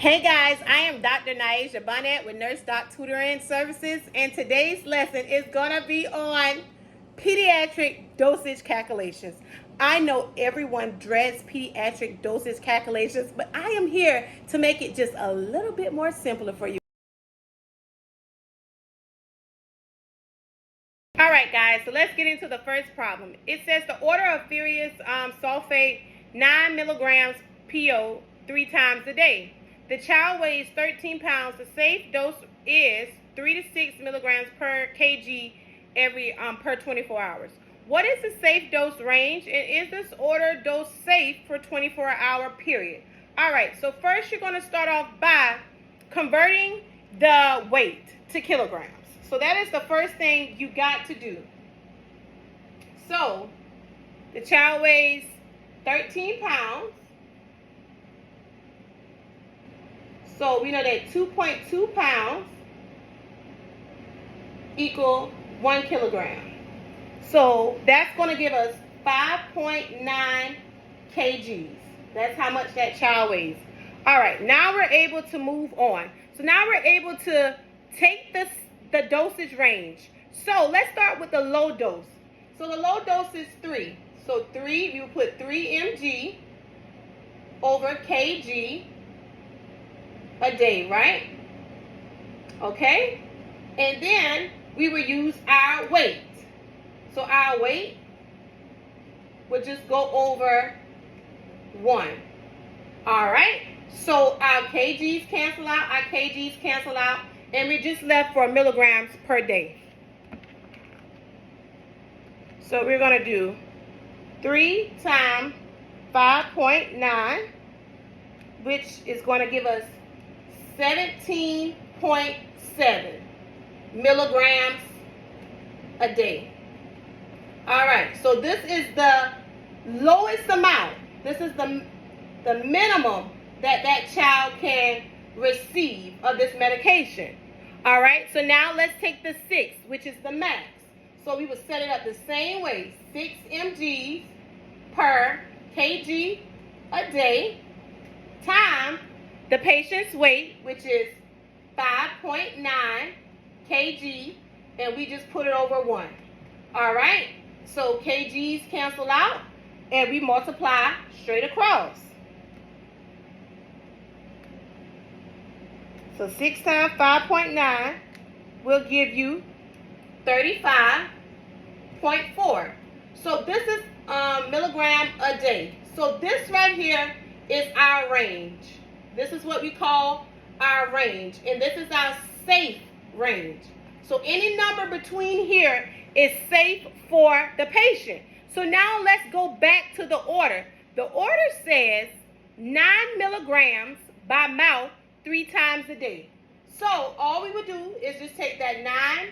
Hey guys, I am Dr. Naisha Bonnet with Nurse Doc Tutoring Services, and today's lesson is going to be on pediatric dosage calculations. I know everyone dreads pediatric dosage calculations, but I am here to make it just a little bit more simpler for you. All right, guys, so let's get into the first problem. It says the order of ferrous sulfate 9 milligrams PO 3 times a day. The child weighs 13 pounds. The safe dose is 3 to 6 milligrams per kg per 24 hours. What is the safe dose range, and is this order dose safe for 24-hour period? All right, so first you're going to start off by converting the weight to kilograms. So that is the first thing you got to do. So the child weighs 13 pounds. So we know that 2.2 pounds equal 1 kilogram. So that's going to give us 5.9 kgs. That's how much that child weighs. All right, now we're able to move on. So now we're able to take the dosage range. So let's start with the low dose. So the low dose is 3. So 3, we will put 3 mg over kg a day, right? Okay? And then we will use our weight. So our weight would just go over 1. All right? So our kgs cancel out, and we're just left for milligrams per day. So we're going to do 3 times 5.9, which is going to give us 17.7 milligrams a day. All right, so this is the lowest amount. This is the minimum that child can receive of this medication. All right, so now let's take the 6, which is the max. So we would set it up the same way, 6 mg per kg a day times the patient's weight, which is 5.9 kg, and we just put it over 1. All right, so kgs cancel out, and we multiply straight across. So 6 times 5.9 will give you 35.4. So this is milligram a day. So this right here is our range. This is what we call our range, and this is our safe range. So any number between here is safe for the patient. So now let's go back to the order. The order says 9 milligrams by mouth 3 times a day. So all we would do is just take that 9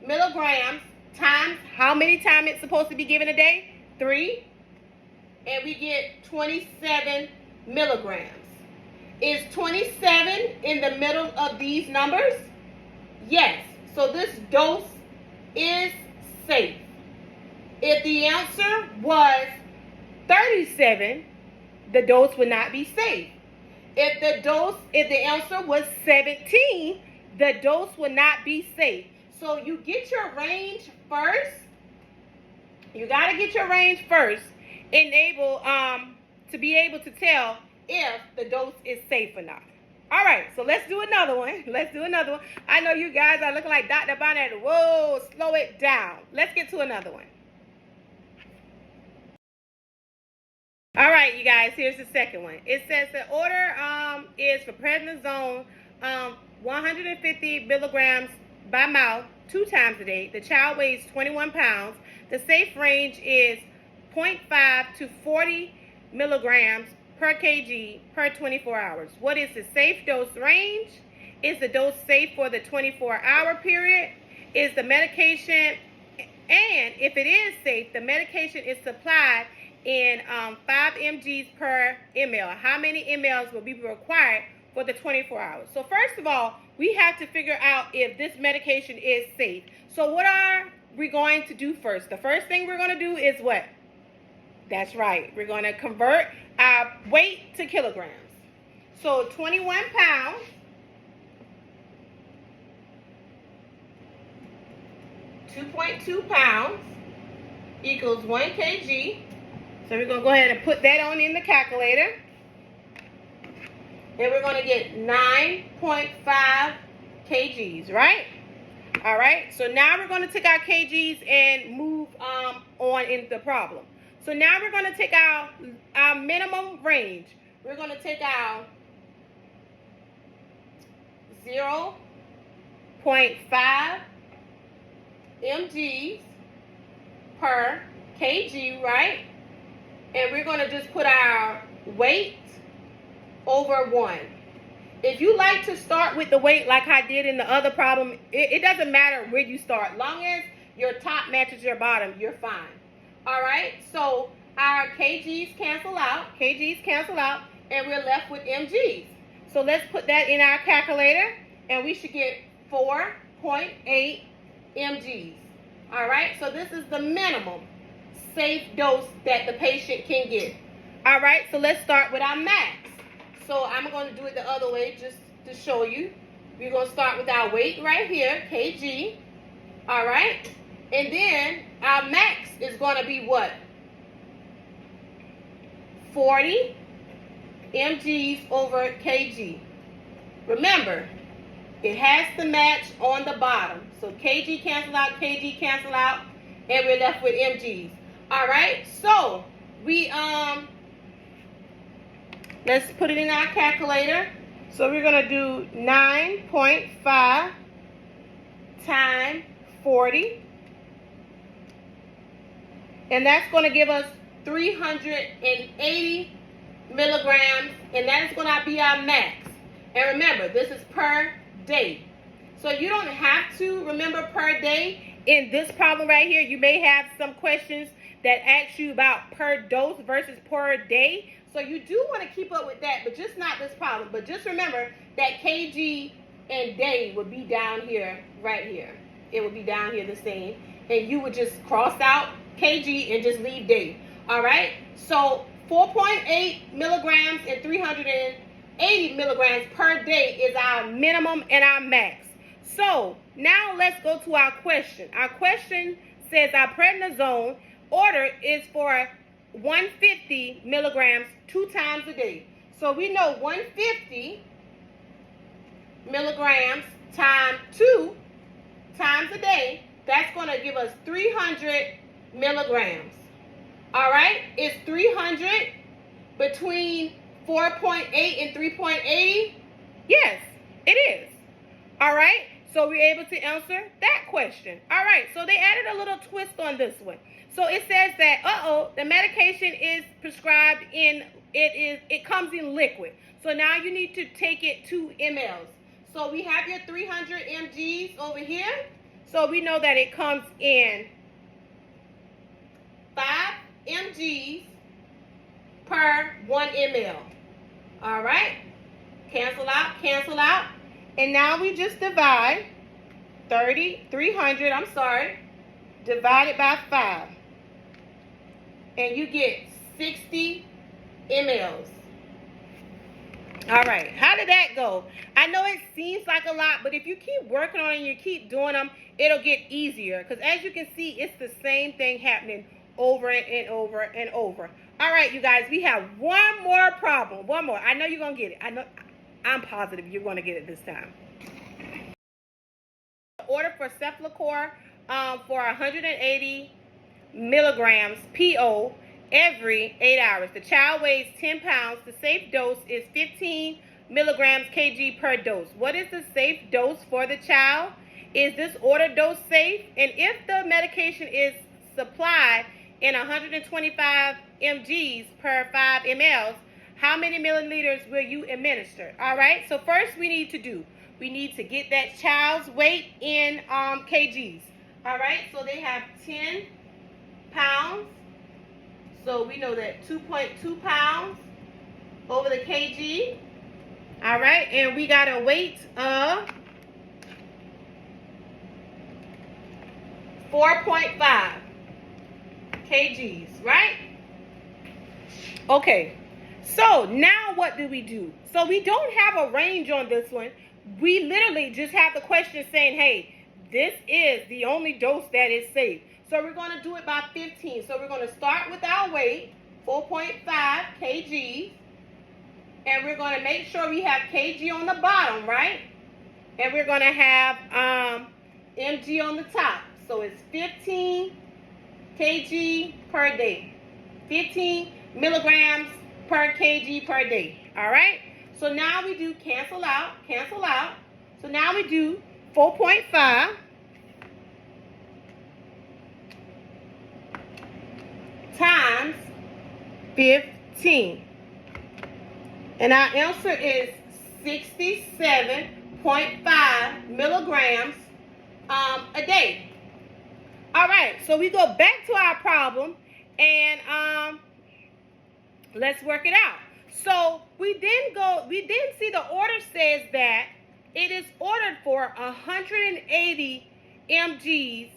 milligrams times how many times it's supposed to be given a day? 3. And we get 27 milligrams. Is 27 in the middle of these numbers? Yes. So this dose is safe. If the answer was 37, the dose would not be safe. If the answer was 17, the dose would not be safe. So you get your range first. You got to get your range first, to be able to tell if the dose is safe or not. All right, so let's do another one. I know you guys are looking like Dr. Bonnet. Whoa, slow it down. Let's get to another one. All right, you guys, here's the second one. It says the order is for prednisone 150 milligrams by mouth 2 times a day. The child weighs 21 pounds. The safe range is 0.5 to 40 milligrams per kg per 24 hours. What is the safe dose range? Is the dose safe for the 24-hour period? Is the medication, and if it is safe, the medication is supplied in 5 mgs per ml. How many mLs will be required for the 24 hours? So first of all, we have to figure out if this medication is safe. So what are we going to do first? The first thing we're going to do is what? That's right. We're going to convert our weight to kilograms. So 21 pounds (2.2 pounds) equals 1 kg. So we're going to go ahead and put that on in the calculator. And we're going to get 9.5 kgs, right? All right, so now we're going to take our kgs and move on into the problem. So now we're going to take our minimum range. We're going to take our 0.5 mgs per kg, right? And we're going to just put our weight over 1. If you like to start with the weight like I did in the other problem, it doesn't matter where you start. Long as your top matches your bottom, you're fine. All right, so our kgs cancel out, and we're left with mgs. So let's put that in our calculator, and we should get 4.8 mgs. All right, so this is the minimum safe dose that the patient can get. All right, so let's start with our max. So I'm going to do it the other way just to show you. We're going to start with our weight right here, kg. All right, and then our max is going to be what? 40 mgs over kg. Remember, it has to match on the bottom. So kg cancel out, and we're left with mgs. All right, so we let's put it in our calculator. So we're going to do 9.5 times 40. And that's going to give us 380 milligrams. And that is going to be our max. And remember, this is per day. So you don't have to remember per day. In this problem right here, you may have some questions that ask you about per dose versus per day. So you do want to keep up with that, but just not this problem. But just remember that kg and day would be down here, right here. It would be down here the same. And you would just cross out kg and just leave day. All right? So 4.8 milligrams and 380 milligrams per day is our minimum and our max. So now let's go to our question. Our question says our prednisone order is for 150 milligrams 2 times a day. So we know 150 milligrams times 2 times a day, that's going to give us 300 milligrams. All right, is 300 between 4.8 and 3.80? Yes, it is. All right, so we're able to answer that question. All right, so they added a little twist on this one. So it says that, the medication is prescribed it comes in liquid. So now you need to take it 2 mLs. So we have your 300 mgs over here. So we know that it comes in 5 mgs per 1 ml. All right, cancel out. And now we just divide 300, divided by 5. And you get 60 mLs. All right, how did that go? I know it seems like a lot, but if you keep working on it and you keep doing them, it'll get easier. Because as you can see, it's the same thing happening over and over and over. All right, you guys, we have one more problem. One more. I know you're going to get it. I'm positive you're going to get it this time. Order for Cephalocor for 180 milligrams PO every 8 hours. The child weighs 10 pounds. The safe dose is 15 milligrams kg per dose. What is the safe dose for the child? Is this order dose safe? And if the medication is supplied in 125 mgs per 5 mLs, how many milliliters will you administer? All right, so first we need to get that child's weight in kgs. All right, so they have 10 pounds. So we know that 2.2 pounds over the kg. All right, and we got a weight of 4.5 kgs, right? Okay, So now what do we do? So we don't have a range on this one. We literally just have the question saying, hey, this is the only dose that is safe. So we're going to do it by 15. So we're going to start with our weight, 4.5 kg. And we're going to make sure we have kg on the bottom, right? And we're going to have mg on the top. So it's 15 kg per day. 15 milligrams per kg per day. All right? So now we do cancel out. So now we do 4.5 times 15. And our answer is 67.5 milligrams a day. All right, so we go back to our problem and let's work it out. So we then see the order says that it is ordered for 180 mgs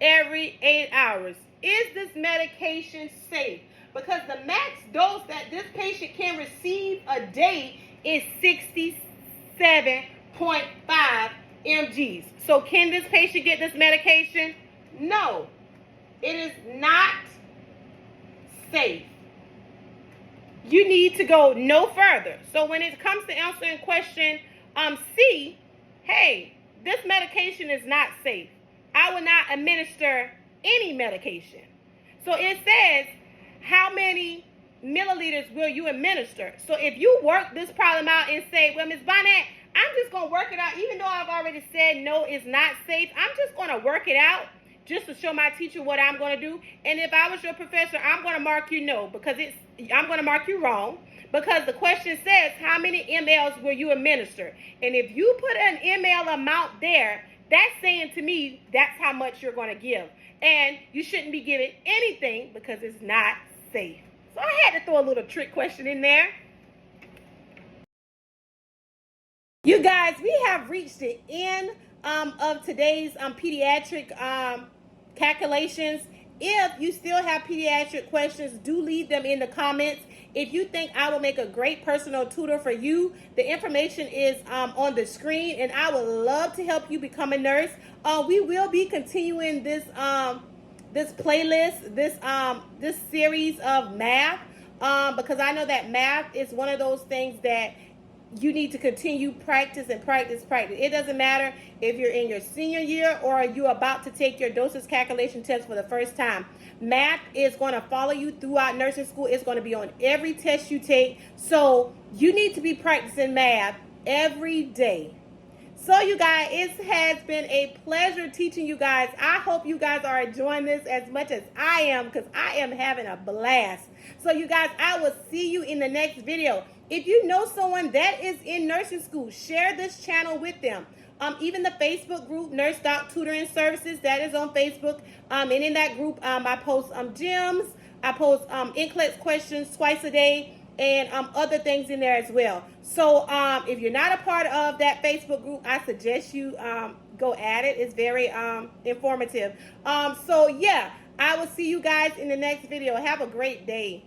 every 8 hours. Is this medication safe? Because the max dose that this patient can receive a day is 67.5 mgs. So can this patient get this medication? No, it is not safe. You need to go no further. So when it comes to answering question C, hey, this medication is not safe. I will not administer any medication. So it says, how many milliliters will you administer? So if you work this problem out and say, well, Ms. Bonnet, I'm just going to work it out, even though I've already said no, it's not safe. I'm just going to work it out just to show my teacher what I'm going to do. And if I was your professor, I'm going to mark you no, because I'm going to mark you wrong, because the question says, how many mLs will you administer? And if you put an ml amount there, that's saying to me, that's how much you're going to give. And you shouldn't be giving anything because it's not safe. So I had to throw a little trick question in there. You guys, we have reached the end of today's pediatric calculations. If you still have pediatric questions, do leave them in the comments. If you think I will make a great personal tutor for you, the information is on the screen, and I would love to help you become a nurse. We will be continuing this this playlist, this series of math, because I know that math is one of those things that you need to continue practice. It doesn't matter if you're in your senior year or you're about to take your dosage calculation test for the first time. Math is going to follow you throughout nursing school. It's going to be on every test you take. So you need to be practicing math every day. So you guys, it has been a pleasure teaching you guys. I hope you guys are enjoying this as much as I am, because I am having a blast. So you guys, I will see you in the next video. If you know someone that is in nursing school, share this channel with them. Even the Facebook group, Nurse Doc Tutoring Services, that is on Facebook. And in that group, I post gems, I post NCLEX questions twice a day, and other things in there as well. So if you're not a part of that Facebook group, I suggest you go at it. It's very informative. So yeah, I will see you guys in the next video. Have a great day.